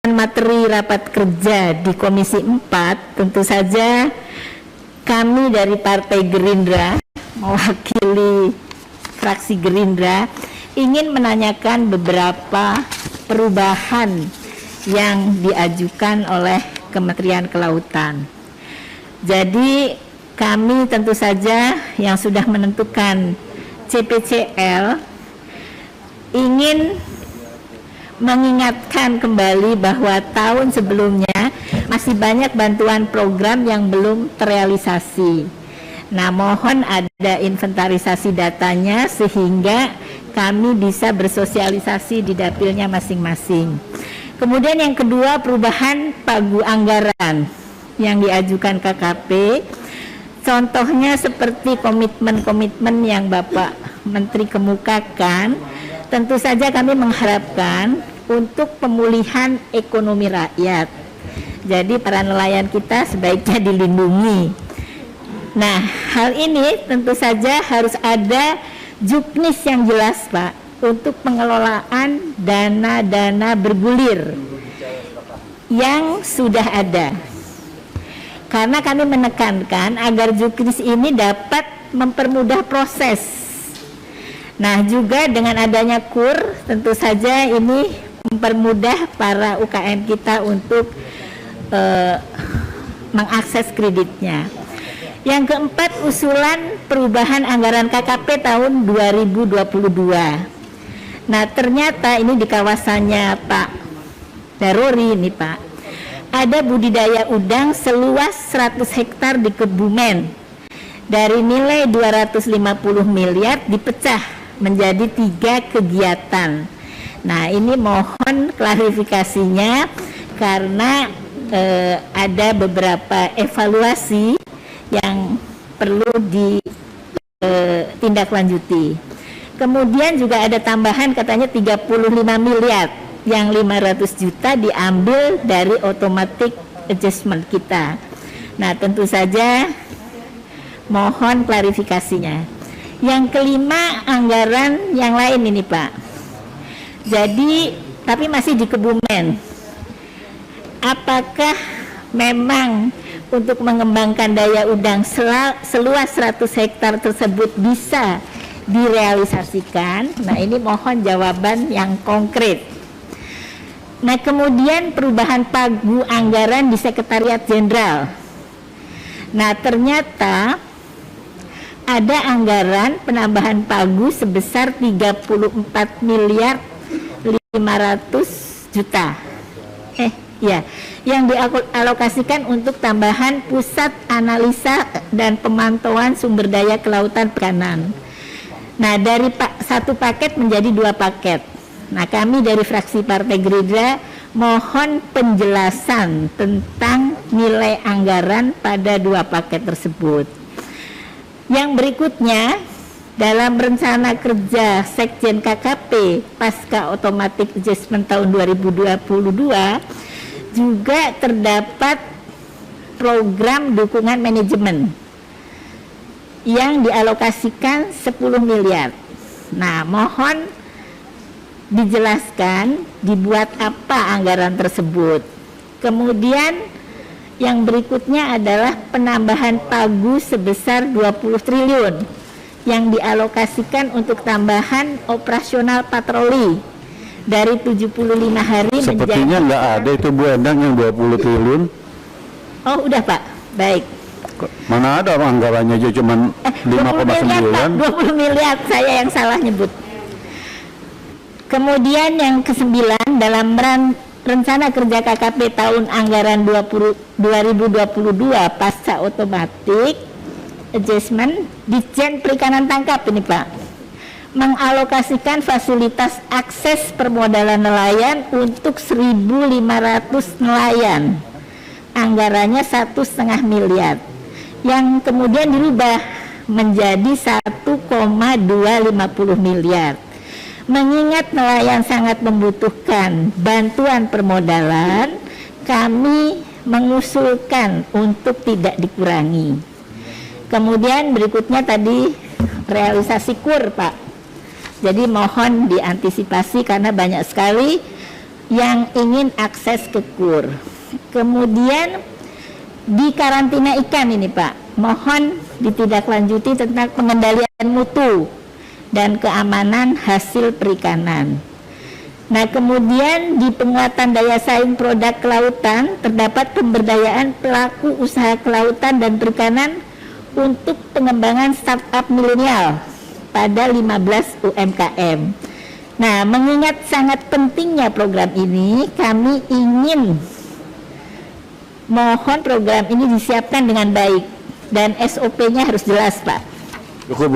materi rapat kerja di Komisi 4, tentu saja kami dari Partai Gerindra, mewakili fraksi Gerindra, ingin menanyakan beberapa perubahan yang diajukan oleh Kementerian Kelautan. Jadi kami tentu saja yang sudah menentukan CPCL ingin mengingatkan kembali bahwa tahun sebelumnya masih banyak bantuan program yang belum terrealisasi. Nah, mohon ada inventarisasi datanya sehingga kami bisa bersosialisasi di dapilnya masing-masing. Kemudian yang kedua, perubahan pagu anggaran yang diajukan KKP. Contohnya seperti komitmen-komitmen yang Bapak Menteri kemukakan, tentu saja kami mengharapkan untuk pemulihan ekonomi rakyat. Jadi para nelayan kita sebaiknya dilindungi. Nah, hal ini tentu saja harus ada juknis yang jelas, Pak, untuk pengelolaan dana-dana bergulir yang sudah ada. Karena kami menekankan agar juknis ini dapat mempermudah proses. Nah, juga dengan adanya KUR, tentu saja ini mempermudah para UKM kita untuk mengakses kreditnya. Yang keempat, usulan perubahan anggaran KKP tahun 2022. Nah, ternyata ini di kawasannya Pak Darori ini, Pak, ada budidaya udang seluas 100 hektar di Kebumen. Dari nilai 250 miliar dipecah menjadi 3 kegiatan. Nah, ini mohon klarifikasinya karena ada beberapa evaluasi yang perlu ditindaklanjuti. Kemudian juga ada tambahan katanya 35 miliar, yang 500 juta diambil dari automatic adjustment kita. Nah, tentu saja mohon klarifikasinya. Yang kelima, anggaran yang lain ini, Pak. Jadi, tapi masih di Kebumen. Apakah memang untuk mengembangkan daya udang seluas 100 hektar tersebut bisa direalisasikan? Nah, ini mohon jawaban yang konkret. Nah, kemudian perubahan pagu anggaran di Sekretariat Jenderal. Nah, ternyata ada anggaran penambahan pagu sebesar 34 miliar 500 juta. Yang dialokasikan untuk tambahan pusat analisa dan pemantauan sumber daya kelautan perikanan. Nah, dari satu paket menjadi 2 paket. Nah, kami dari fraksi Partai Gerindra mohon penjelasan tentang nilai anggaran pada 2 paket tersebut. Yang berikutnya, dalam rencana kerja Sekjen KKP pasca automatic adjustment tahun 2022 juga terdapat program dukungan manajemen yang dialokasikan 10 miliar. Nah, mohon dijelaskan dibuat apa anggaran tersebut. Kemudian yang berikutnya adalah penambahan pagu sebesar 20 triliun yang dialokasikan untuk tambahan operasional patroli dari 75 hari. Sepertinya nggak ada itu Bu Endang yang 20 triliun. Oh, udah Pak, baik. Mana ada anggarannya aja cuma 5,9. 20 miliar, saya yang salah nyebut. Kemudian yang ke-9, dalam rencana kerja KKP tahun anggaran 2022 pasca otomatik adjustment, Ditjen Perikanan Tangkap ini Pak, mengalokasikan fasilitas akses permodalan nelayan untuk 1.500 nelayan. Anggarannya 1,5 miliar, yang kemudian dirubah menjadi 1,250 miliar. Mengingat nelayan sangat membutuhkan bantuan permodalan, kami mengusulkan untuk tidak dikurangi. Kemudian berikutnya tadi realisasi KUR Pak. Jadi mohon diantisipasi karena banyak sekali yang ingin akses ke KUR. Kemudian di karantina ikan ini Pak, mohon ditindaklanjuti tentang pengendalian mutu dan keamanan hasil perikanan. Nah, kemudian di penguatan daya saing produk kelautan terdapat pemberdayaan pelaku usaha kelautan dan perikanan untuk pengembangan startup milenial pada 15 UMKM. Nah, mengingat sangat pentingnya program ini, kami ingin mohon program ini disiapkan dengan baik dan SOP-nya harus jelas, Pak. Cukup.